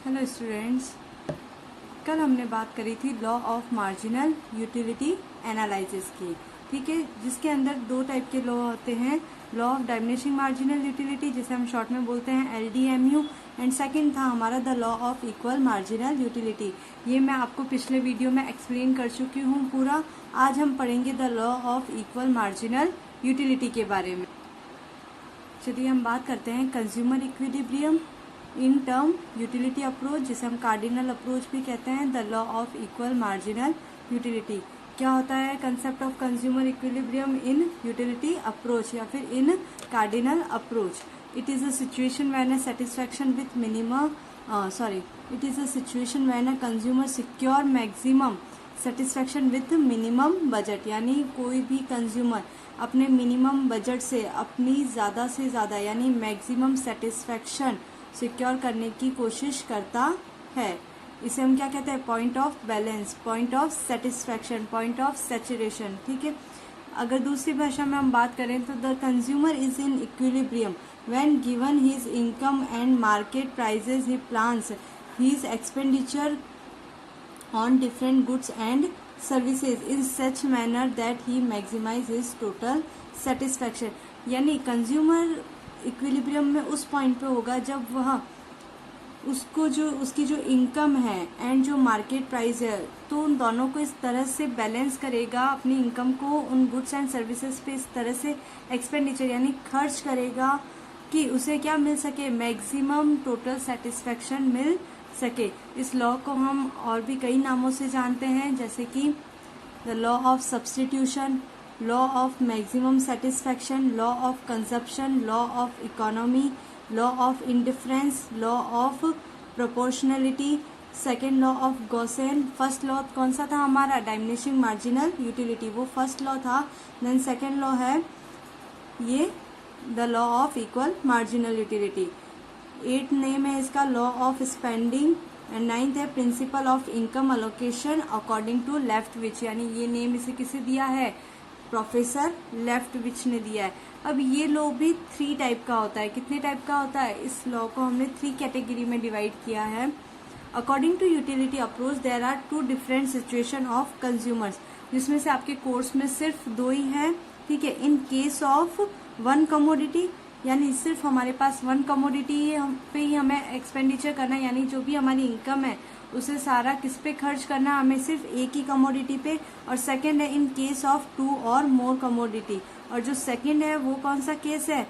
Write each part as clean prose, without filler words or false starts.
Hello students, कल हमने बात करी थी law of marginal utility analysis की। ठीक है, जिसके अंदर दो टाइप के लॉ होते हैं, law of diminishing marginal utility जिसे हम शॉर्ट में बोलते हैं LDMU, एंड सेकंड था हमारा the law of equal marginal utility. ये मैं आपको पिछले वीडियो में एक्सप्लेन कर चुकी हूँ पूरा। आज हम पढ़ेंगे the law of equal marginal utility के बारे में। चलिए हम बात करते हैं consumer equilibrium in term utility approach, जिसे हम कार्डिनल अप्रोच भी कहते हैं, the law of equal marginal utility. क्या होता है concept of consumer equilibrium in utility approach या फिर in cardinal approach? It is a situation when a satisfaction with minimum it is a situation when a consumer secure maximum satisfaction with minimum budget, यानी कोई भी consumer अपने minimum budget से अपनी ज़्यादा से ज़्यादा यानी मैक्सिमम सेटिस्फैक्शन सिक्योर करने की कोशिश करता है। इसे हम क्या कहते हैं? Point of balance, point of satisfaction, point of saturation. ठीक है, अगर दूसरी भाषा में हम बात करें तो the consumer is in equilibrium when given his income and market prices he plans his expenditure on different goods and services in such manner that he maximize his total satisfaction। यानी कंज्यूमर इक्विलिब्रियम में उस point पे होगा जब वह उसकी जो income है एंड जो मार्केट प्राइस है, तो उन दोनों को इस तरह से बैलेंस करेगा, अपनी इनकम को उन गुड्स एंड सर्विसेज पे इस तरह से एक्सपेंडिचर यानी खर्च करेगा कि उसे क्या मिल सके? मैक्सिमम टोटल सेटिस्फैक्शन मिल सके। इस लॉ को हम और भी कई नामों से जानते हैं, जैसे कि the law of substitution, law of maximum satisfaction, law of consumption, law of economy, law of indifference, law of proportionality, second law of Gossen. First law कौन सा था हमारा? डायमिनिशिंग मार्जिनल यूटिलिटी, वो फर्स्ट लॉ था। Then second law है ये the law of equal marginal utility. 8th name है इसका law of spending, and 9th है principle of income allocation according to Leftwich, यानी ये नेम इसे किसे दिया है? प्रोफेसर लेफ्टविच ने दिया है। अब ये लॉ भी 3 टाइप का होता है। कितने टाइप का होता है? इस लॉ को हमने 3 कैटेगरी में डिवाइड किया है। According to utility approach there are 2 different situation of consumers, जिसमें से आपके कोर्स में सिर्फ 2 ही है। ठीक है, इन केस ऑफ वन कमोडिटी, यानी सिर्फ हमारे पास वन कमोडिटी पे ही हमें एक्सपेंडिचर करना है, यानी जो भी हमारी इनकम है उसे सारा किस पे खर्च करना है? हमें सिर्फ एक ही कमोडिटी पे। और सेकंड है इन केस ऑफ 2 और मोर कमोडिटी, और जो सेकंड है वो कौन सा केस है?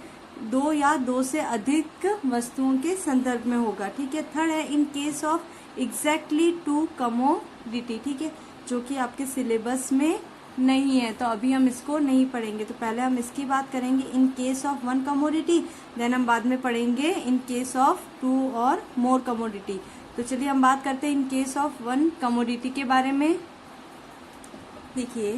2 या 2 से अधिक वस्तुओं के संदर्भ में होगा। ठीक है, थर्ड है इन केस ऑफ एग्जैक्टली 2 कमोडिटी। ठीक है, जो कि आपके सिलेबस में नहीं है, तो अभी हम इसको नहीं पढ़ेंगे। तो पहले हम इसकी बात करेंगे in case of one commodity, then हम बाद में पढ़ेंगे इन केस ऑफ 2 और मोर कमोडिटी। तो चलिए हम बात करते हैं इन केस ऑफ वन कमोडिटी के बारे में। देखिए,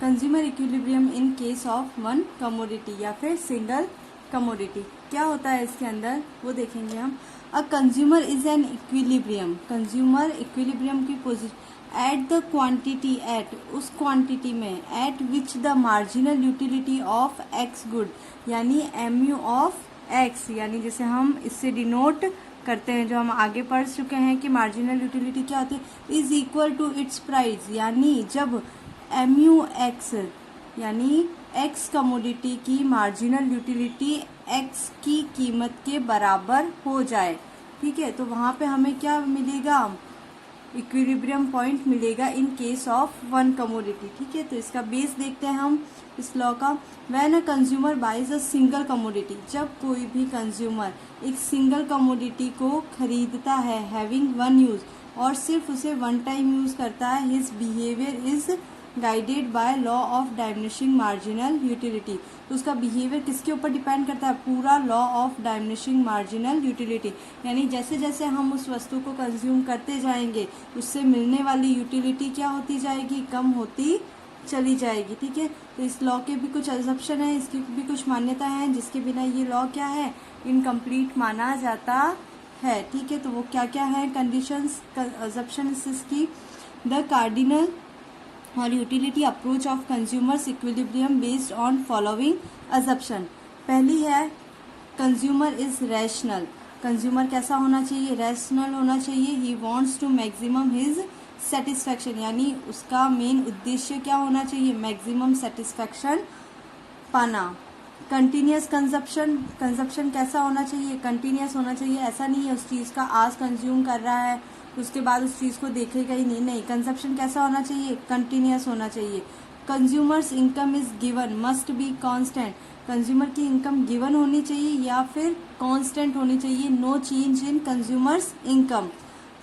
consumer equilibrium in case of one commodity या फिर सिंगल कमोडिटी, क्या होता है इसके अंदर वो देखेंगे हम। A consumer is in equilibrium, consumer equilibrium की position at the quantity, at उस क्वांटिटी में, at which the marginal utility of X good, यानी MU ऑफ एक्स, यानी जैसे हम इससे डिनोट करते हैं, जो हम आगे पढ़ चुके हैं कि मार्जिनल यूटिलिटी क्या होती है, is equal to its price, यानी जब MU एक्स यानी एक्स कमोडिटी की मार्जिनल यूटिलिटी एक्स की कीमत के बराबर हो जाए। ठीक है, तो वहां पे हमें क्या मिलेगा? इक्विलिब्रियम पॉइंट मिलेगा इन केस ऑफ वन कमोडिटी। ठीक है, तो इसका बेस देखते हैं हम इस लॉ का। When a consumer buys a single commodity, जब कोई भी कंज्यूमर एक सिंगल कमोडिटी को खरीदता है, हैविंग वन यूज, और सिर्फ उसे वन टाइम यूज करता है, his behaviour is guided by law of diminishing marginal utility. तो उसका बिहेवियर किसके ऊपर डिपेंड करता है? पूरा law of diminishing marginal utility, यानी जैसे जैसे हम उस वस्तु को कंज्यूम करते जाएंगे उससे मिलने वाली यूटिलिटी क्या होती जाएगी? कम होती चली जाएगी। ठीक है, तो इस लॉ के भी कुछ अजम्पशन है, इसकी भी कुछ मान्यता है, जिसके बिना ये लॉ क्या है? इनकम्प्लीट माना जाता है। ठीक है, तो वो क्या क्या है कंडीशंस, अजम्पशन इसकी? द कार्डिनल और utility approach of consumers equilibrium based on following assumption. पहली है कंज्यूमर इज रैशनल, कंज्यूमर कैसा होना चाहिए, रैशनल होना चाहिए। He wants to maximum his satisfaction, यानी उसका मेन उद्देश्य क्या होना चाहिए, मैक्सिमम सेटिस्फैक्शन पाना। कंटिन्यूस कंजप्शन कैसा होना चाहिए, कंटिन्यूस होना चाहिए। ऐसा नहीं है उस चीज़ का आज कंज्यूम कर रहा है उसके बाद उस चीज़ को देखेगा ही नहीं। कंजप्शन कैसा होना चाहिए, कंटिन्यूस होना चाहिए। Consumers income is given must be constant, consumer की इनकम गिवन होनी चाहिए या फिर कांस्टेंट होनी चाहिए। No change in consumers income.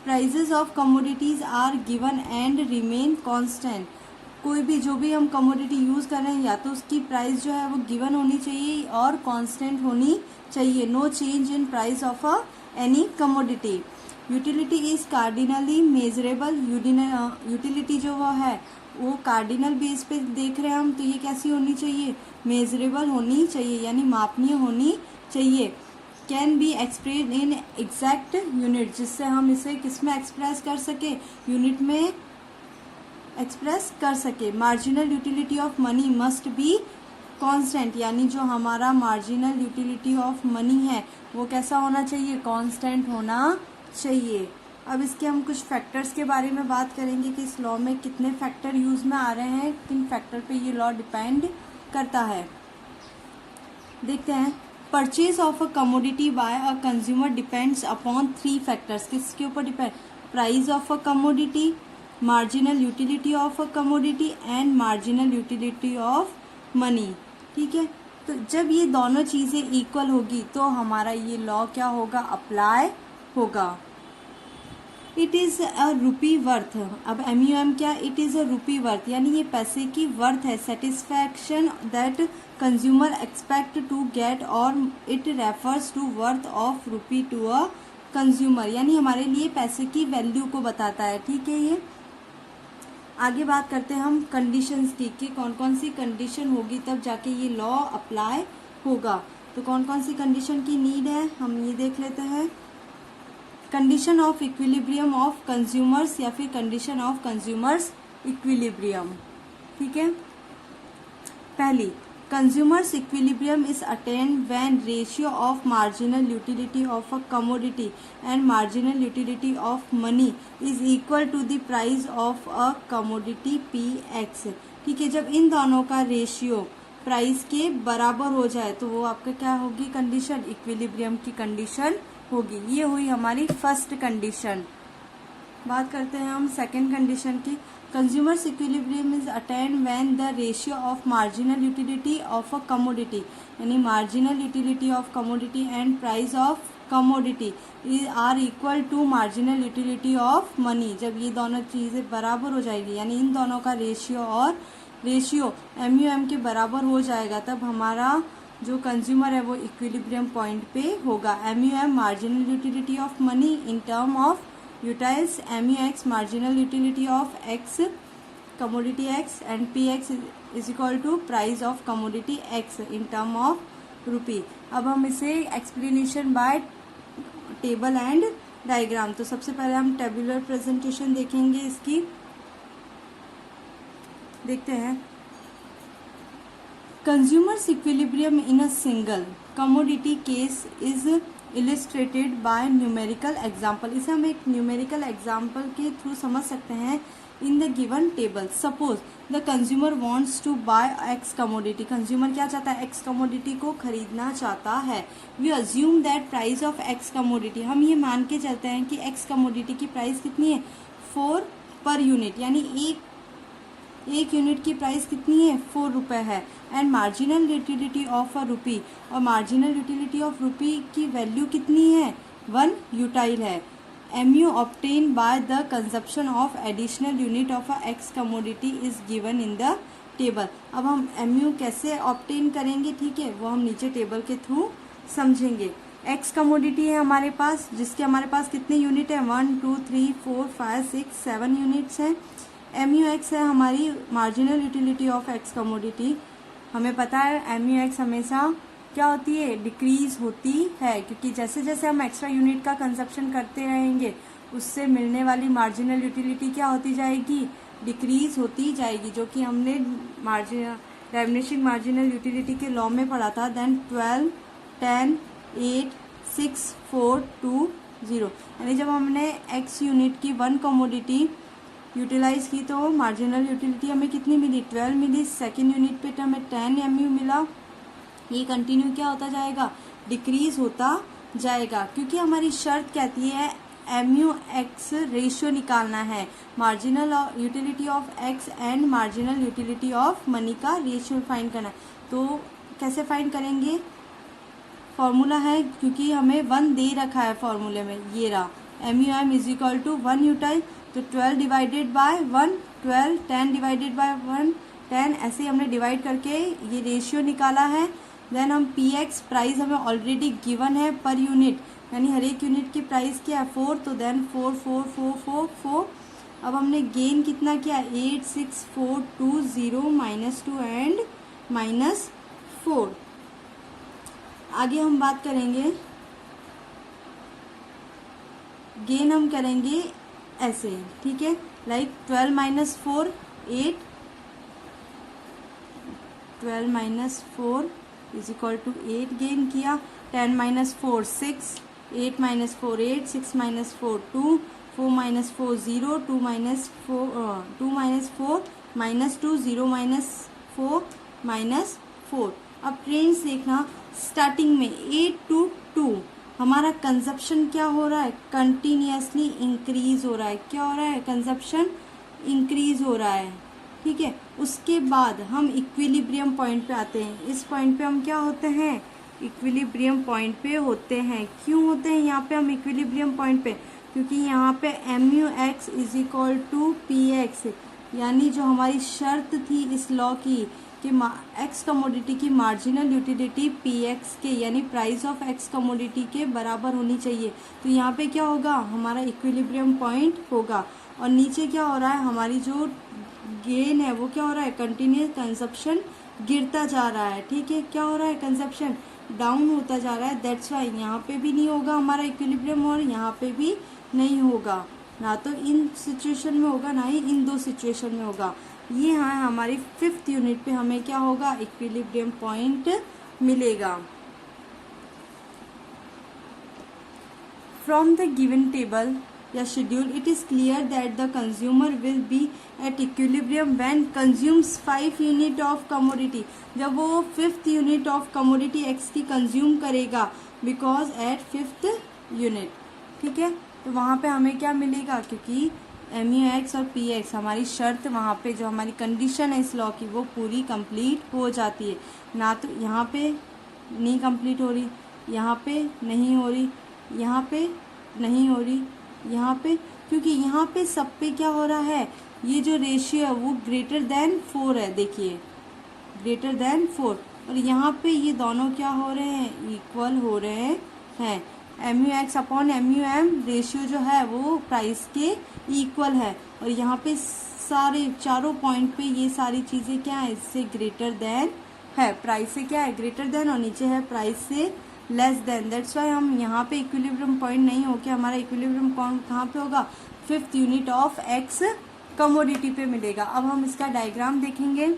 Prices of commodities are given and remain constant, कोई भी जो भी हम कमोडिटी यूज़ कर रहे हैं या तो उसकी प्राइस जो है वो गिवन होनी चाहिए और कांस्टेंट होनी चाहिए। No change in price of any commodity. Utility is cardinally measurable, utility जो वो है वो कार्डिनल बेस पे देख रहे हैं हम, तो ये कैसी होनी चाहिए, मेजरेबल होनी चाहिए यानी मापनीय होनी चाहिए। Can be express in exact unit, जिससे हम इसे किस में एक्सप्रेस कर सके, यूनिट में एक्सप्रेस कर सके। Marginal utility of money must be constant, यानी जो हमारा मार्जिनल यूटिलिटी ऑफ मनी है वो कैसा होना चाहिए, कांस्टेंट होना चाहिए। अब इसके हम कुछ फैक्टर्स के बारे में बात करेंगे कि इस लॉ में कितने फैक्टर यूज में आ रहे हैं, किन फैक्टर पे ये लॉ डिपेंड करता है। देखते हैं। Purchase of a commodity by a consumer depends upon 3 factors, किसके ऊपर depend, price of a commodity, marginal utility of a commodity and marginal utility of money. ठीक है, तो जब ये दोनों चीज़ें इक्वल होगी तो हमारा ये लॉ क्या होगा, अप्लाई होगा। It is a rupee worth, अब MUM क्या, it is a rupee worth यानी ये पैसे की वर्थ है। Satisfaction that consumer expect to get और it refers to worth of rupee to a consumer, यानी हमारे लिए पैसे की वैल्यू को बताता है। ठीक है, ये आगे बात करते हैं हम कंडीशंस की कि कौन कौन सी कंडीशन होगी तब जाके ये लॉ अप्लाई होगा। तो कौन कौन सी कंडीशन की नीड है हम ये देख लेते हैं। Condition of equilibrium of consumers या फिर कंडीशन ऑफ कंज्यूमर्स इक्विलिब्रियम। ठीक है, पहली, consumers equilibrium is attained when ratio of marginal utility of a commodity and marginal utility of money is equal to the price of a commodity PX। ठीक है, जब इन दोनों का रेशियो प्राइस के बराबर हो जाए तो वो आपका क्या होगी, कंडीशन इक्विलिब्रियम की कंडीशन होगी। ये हुई हमारी फर्स्ट कंडीशन। बात करते हैं हम सेकेंड कंडीशन की। Consumer's equilibrium is attained when the ratio of marginal utility of a commodity, यानी marginal utility of commodity and price of commodity are equal to marginal utility of money. जब ये दोनों चीज़ें बराबर हो जाएगी यानी इन दोनों का रेशियो MUM के बराबर हो जाएगा तब हमारा जो कंज्यूमर है वो इक्विलिब्रियम पॉइंट पे होगा। MUM marginal utility of money in term of utils, MUX marginal utility of X commodity X and PX is equal to price of commodity X in term of rupee. अब हम इसे explanation by table and diagram, तो सबसे पहले हम tabular presentation देखेंगे इसकी। देखते हैं। Consumers equilibrium in a single commodity case is illustrated by numerical example, इसे हम एक न्यूमेरिकल एग्जाम्पल के थ्रू समझ सकते हैं। In the given table suppose the consumer wants to buy X commodity, consumer क्या चाहता है, X कमोडिटी को खरीदना चाहता है। We assume that price of X commodity, हम ये मान के चलते हैं कि X कमोडिटी की प्राइस कितनी है, 4 पर यूनिट, यानी एक यूनिट की प्राइस कितनी है, 4 रुपये है। And marginal utility of a rupee, और मार्जिनल यूटिलिटी ऑफ रुपी की वैल्यू कितनी है, 1 यूटाइल है। MU obtain by the consumption of additional unit of a X commodity is given in the table. अब हम MU कैसे ऑब्टेन करेंगे, ठीक है, वो हम नीचे टेबल के थ्रू समझेंगे। X कमोडिटी है हमारे पास, जिसके हमारे पास कितने यूनिट है, 1 2 3 4 5 6 7 यूनिट्स हैं। MUX है हमारी marginal utility of X commodity. हमें पता है MUX हमेशा क्या होती है, डिक्रीज होती है, क्योंकि जैसे जैसे हम एक्स्ट्रा यूनिट का कंजप्शन करते रहेंगे उससे मिलने वाली मार्जिनल यूटिलिटी क्या होती जाएगी, डिक्रीज होती जाएगी, जो कि हमने डाइमिनिशिंग मार्जिनल यूटिलिटी के लॉ में पढ़ा था। देन 12 10 8 6420, यानी जब हमने x यूनिट की 1 कमोडिटी यूटिलाइज की तो मार्जिनल यूटिलिटी हमें कितनी मिली, 12 मिली। सेकेंड यूनिट पे तो हमें 10 MU मिला। ये कंटिन्यू क्या होता जाएगा, डिक्रीज होता जाएगा, क्योंकि हमारी शर्त कहती है MU/X रेशियो निकालना है, marginal utility of x and marginal utility of money का रेशियो फाइंड करना है। तो कैसे फाइंड करेंगे, फॉर्मूला है, क्योंकि हमें 1 दे रखा है फॉर्मूले में, ये रहा MUM इज इक्वल टू 1 यूटाइल, तो 12 डिवाइडेड बाय 1 12, 10 डिवाइडेड बाय 1 10, ऐसे ही हमने डिवाइड करके ये रेशियो निकाला है। देन हम PX प्राइस हमें ऑलरेडी गिवन है पर यूनिट, यानी हर एक यूनिट की प्राइस क्या है 4, तो देन 4 4 4 4 4। अब हमने गेन कितना किया 86420 -2 एंड -4। आगे हम बात करेंगे गेन, हम करेंगे ऐसे, ठीक है, लाइक 12 - 4 8, 12 - 4 इज इक्वल टू 8 गेन किया, 10 - 4 6, 8 - 4 8, 6 - 4 2, 4 - 4 0, 2 - 4 2 - 4 -2 0 -4 -4। अब ट्रेंड्स देखना, स्टार्टिंग में 8 to 2 हमारा कंजप्शन क्या हो रहा है, कंटिन्यूसली इंक्रीज हो रहा है। क्या हो रहा है, कंजप्शन इंक्रीज हो रहा है, ठीक है। उसके बाद हम इक्विलिब्रियम पॉइंट पे आते हैं। इस पॉइंट पे हम क्या होते हैं, इक्विलिब्रियम पॉइंट पे होते हैं। क्यों होते हैं यहाँ पे हम इक्विलिब्रियम पॉइंट पे, क्योंकि यहाँ पे MUX is equal to PX, यानी जो हमारी शर्त थी इस लॉ की कि एक्स कमोडिटी की मार्जिनल यूटिलिटी PX के, यानी प्राइस ऑफ एक्स कमोडिटी के बराबर होनी चाहिए। तो यहाँ पे क्या होगा, हमारा इक्विलिब्रियम पॉइंट होगा। और नीचे क्या हो रहा है, हमारी जो गेन है वो क्या हो रहा है, कंटिन्यूस कंजप्शन गिरता जा रहा है, ठीक है। क्या हो रहा है, कंजप्शन डाउन होता जा रहा है। दैट्स वाई यहाँ पे भी नहीं होगा हमारा इक्विलिब्रियम, और यहाँ पे भी नहीं होगा, ना तो इन सिचुएशन में होगा, ना ही इन दो सिचुएशन में होगा। ये है हमारी 5th यूनिट पे हमें क्या होगा, इक्विलिब्रियम पॉइंट मिलेगा। फ्रॉम द गिवन टेबल या schedule it is clear that the consumer will be at equilibrium when consumes 5 unit of commodity, जब वो 5th unit of commodity x की कंज्यूम करेगा, बिकॉज एट 5th यूनिट, ठीक है। तो वहाँ पे हमें क्या मिलेगा, क्योंकि MUX और PX हमारी शर्त, वहाँ पे जो हमारी कंडीशन है इस लॉ की वो पूरी कंप्लीट हो जाती है। ना तो यहाँ पे नहीं कंप्लीट हो रही, यहाँ पे नहीं हो रही, यहाँ पे नहीं हो रही, यहाँ पे, क्योंकि यहाँ पे सब पे क्या हो रहा है, ये जो रेशियो है वो ग्रेटर देन 4 है, देखिए ग्रेटर देन 4, और यहाँ पे ये दोनों क्या हो रहे हैं, इक्वल हो रहे हैं। MUX अपॉन MUM रेशियो जो है वो प्राइस के इक्वल है, और यहाँ पे सारे चारों पॉइंट पे ये सारी चीज़ें क्या है, इससे ग्रेटर देन है, प्राइस से क्या है ग्रेटर देन, और नीचे है प्राइस से लेस देन। दैट्स वाई हम यहाँ पे इक्विलिब्रियम पॉइंट नहीं हो के हमारा इक्विलिब्रियम पॉइंट कहाँ पे होगा, 5th unit of X commodity पे मिलेगा। अब हम इसका डायग्राम देखेंगे।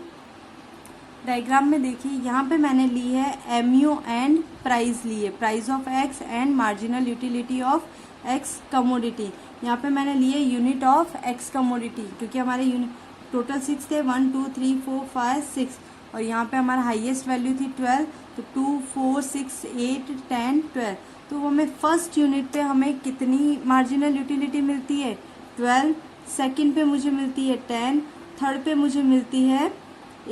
डायग्राम में देखिए, यहाँ पे मैंने ली है MU एंड प्राइस ली है, price of x and marginal utility of X commodity. यहाँ पे मैंने लिए यूनिट ऑफ एक्स कमोडिटी, क्योंकि हमारे यूनिट टोटल 6 थे, 1 2 3 4 5 6, और यहाँ पे हमारा हाईएस्ट वैल्यू थी 12, तो 2 4 6 8 10 12। तो हमें फर्स्ट यूनिट पे हमें कितनी मार्जिनल यूटिलिटी मिलती है, 12, सेकंड पे मुझे मिलती है 10, थर्ड पे मुझे मिलती है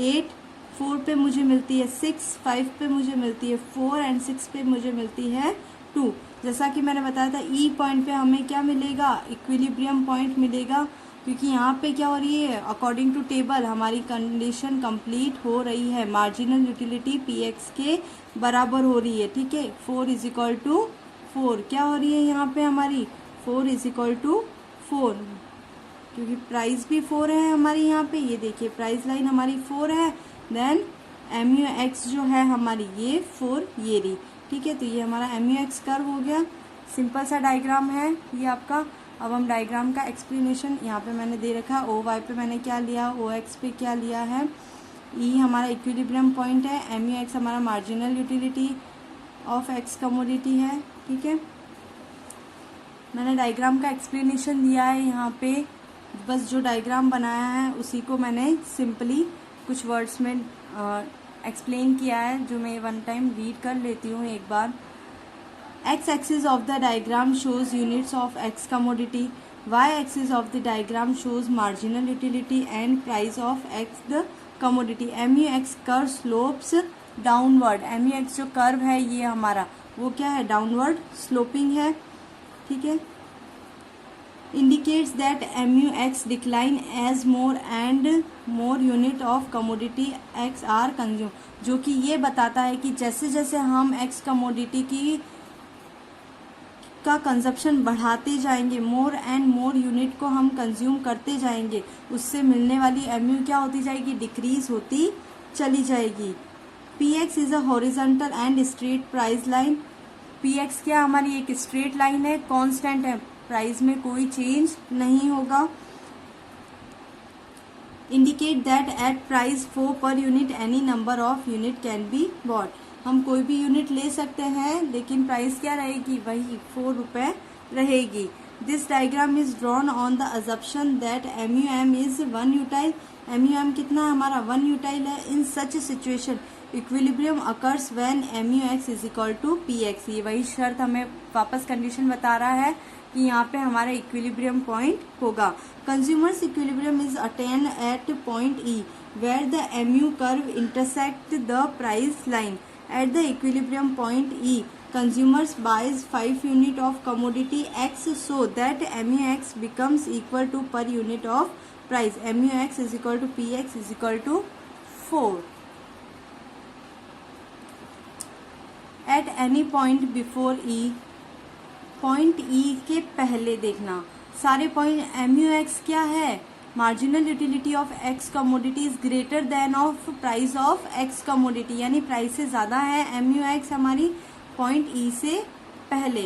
8, 4 पे मुझे मिलती है 6, 5 पे मुझे मिलती है 4 एंड 6 पे मुझे मिलती है 2। जैसा कि मैंने बताया था ई पॉइंट पे हमें क्या मिलेगा, इक्विलिब्रियम पॉइंट मिलेगा, क्योंकि यहाँ पे क्या हो रही है, अकॉर्डिंग टू टेबल हमारी कंडीशन कंप्लीट हो रही है, मार्जिनल यूटिलिटी PX के बराबर हो रही है, ठीक है। 4 इज इक्वल टू 4 क्या हो रही है यहाँ पे हमारी, 4 इज इक्वल टू 4, क्योंकि प्राइस भी 4 है हमारी यहाँ पे, ये देखिए प्राइस लाइन हमारी 4 है, देन MUX जो है हमारी ये 4 ये रही, ठीक है। तो ये हमारा MUX कर्व हो गया, सिंपल सा डायग्राम है ये आपका। अब हम डायग्राम का एक्सप्लेनेशन यहाँ पे मैंने दे रखा है, OY पे मैंने क्या लिया, OX पे क्या लिया है, E हमारा इक्विलिब्रियम पॉइंट है, MUX हमारा marginal utility of X commodity है, ठीक है, मैंने डायग्राम का एक्सप्लेनेशन दिया है यहाँ पे, बस जो डायग्राम बनाया है उसी को मैंने सिंपली कुछ वर्ड्स में एक्सप्लेन किया है, जो मैं वन टाइम रीड कर लेती हूँ एक बार। X axis of the diagram shows units of X commodity. Y axis of the diagram shows marginal utility and price of X the commodity. MUX curve slopes downward. MUX जो curve है ये हमारा वो क्या है, डाउनवर्ड स्लोपिंग है, ठीक है। Indicates that MUX decline as more and more unit of commodity X are consumed. जो कि ये बताता है कि जैसे जैसे हम X कमोडिटी का कंजप्शन बढ़ाते जाएंगे, मोर एंड मोर यूनिट को हम कंज्यूम करते जाएंगे, उससे मिलने वाली एमयू क्या होती जाएगी, डिक्रीज होती चली जाएगी। Px is a horizontal and straight price line. Px क्या हमारी एक स्ट्रेट लाइन है, कांस्टेंट है, प्राइस में कोई चेंज नहीं होगा। Indicate that at price 4 per unit any number of unit can be bought. हम कोई भी यूनिट ले सकते हैं लेकिन प्राइस क्या रहेगी, वही 4 रुपए रहेगी। This diagram is drawn on the assumption that MUM is 1 util. MUM कितना है हमारा, 1 यूटाइल है। In such situation equilibrium occurs when MUX is equal to PX। ये वही शर्त हमें वापस कंडीशन बता रहा है कि यहाँ पे हमारा इक्विलिब्रियम पॉइंट होगा। Consumers equilibrium is attained at point E where the MU curve intersect the price line. At the equilibrium point E, consumers buys 5 unit of commodity X so that MUX becomes equal to per unit of price. MUX is equal to PX is equal to 4. At any point before E, point E के पहले देखना सारे point MUX क्या है, marginal utility of X commodity is greater than of price of X commodity, यानी price से ज्यादा है MUX हमारी पॉइंट E से पहले।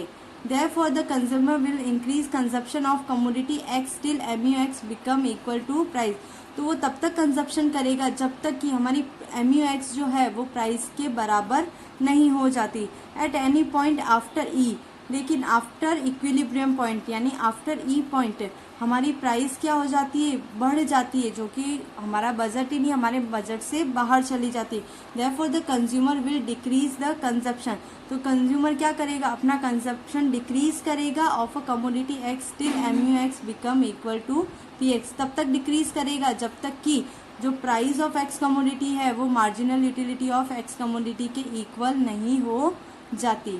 Therefore the consumer will increase consumption of commodity X till MUX become equal to price. तो वो तब तक कंजप्शन करेगा जब तक कि हमारी MUX जो है वो प्राइस के बराबर नहीं हो जाती। At any point after E, लेकिन आफ्टर इक्विलिब्रियम पॉइंट यानी आफ्टर E पॉइंट हमारी प्राइस क्या हो जाती है, बढ़ जाती है, जो कि हमारा बजट ही नहीं, हमारे बजट से बाहर चली जाती है। Therefore the consumer will decrease the consumption. तो कंज्यूमर क्या करेगा, अपना कंजप्शन डिक्रीज करेगा of a commodity X till MUX become equal to PX। तब तक डिक्रीज करेगा जब तक कि जो प्राइस ऑफ एक्स कमोडिटी है वो marginal utility of X commodity के इक्वल नहीं हो जाती।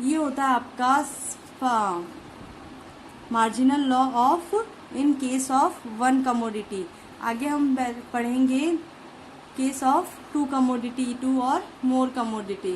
ये होता है आपका marginal law of in case of 1 commodity. आगे हम पढ़ेंगे केस ऑफ 2 कमोडिटी, 2 और मोर कमोडिटी।